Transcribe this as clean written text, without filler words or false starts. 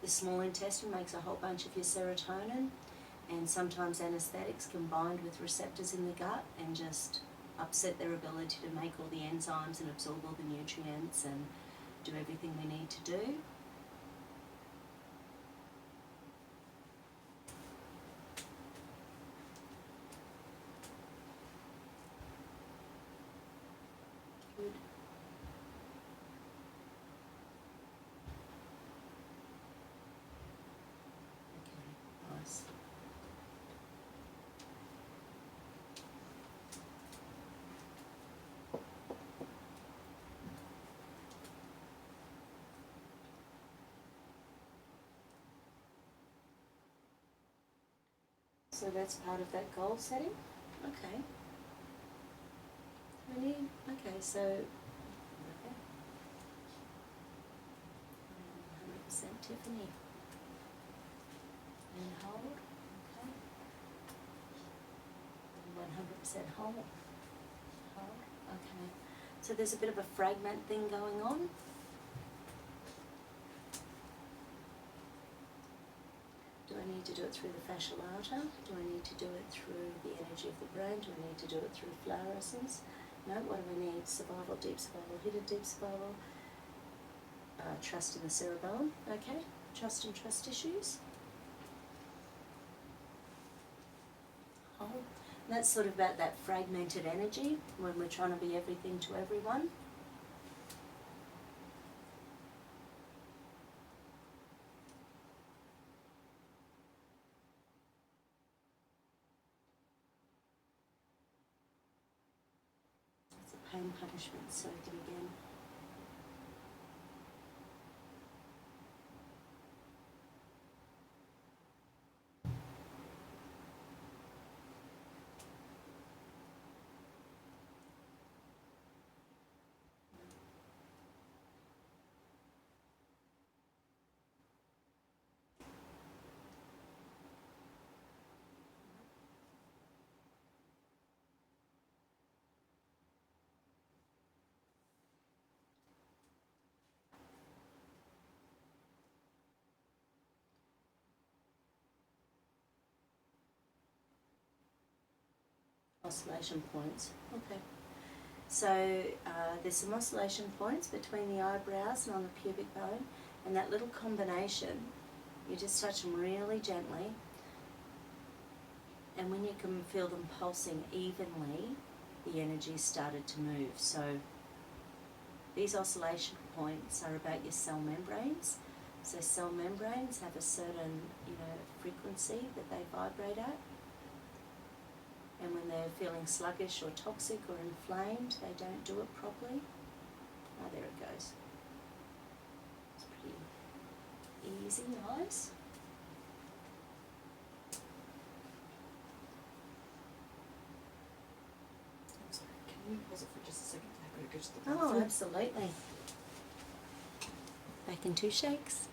The small intestine makes a whole bunch of your serotonin, and sometimes anaesthetics combined with receptors in the gut and just upset their ability to make all the enzymes and absorb all the nutrients and do everything we need to do. Good. Okay, nice. So that's part of that goal setting? Okay. Really? Okay, so, okay. 100% Tiffany. And hold, okay. 100% hold. Hold, okay. So there's a bit of a fragment thing going on. Do I need to do it through the fascial outer? Do I need to do it through the energy of the brain? Do I need to do it through flower essence? No, what do I need? Survival, deep survival, hidden deep survival. Trust in the cerebellum, okay? Trust and trust issues. Oh, that's sort of about that fragmented energy when we're trying to be everything to everyone. It's a pain punishment circuit again. Oscillation points. Okay. So there's some oscillation points between the eyebrows and on the pubic bone, and that little combination, you just touch them really gently, and when you can feel them pulsing evenly, the energy started to move. So these oscillation points are about your cell membranes. So cell membranes have a certain, frequency that they vibrate at. And when they're feeling sluggish or toxic or inflamed, they don't do it properly. Oh, there it goes. It's pretty easy, nice. I'm sorry, can you pause it for just a second? I better go to the Oh, bathroom. absolutely. Back in 2 shakes.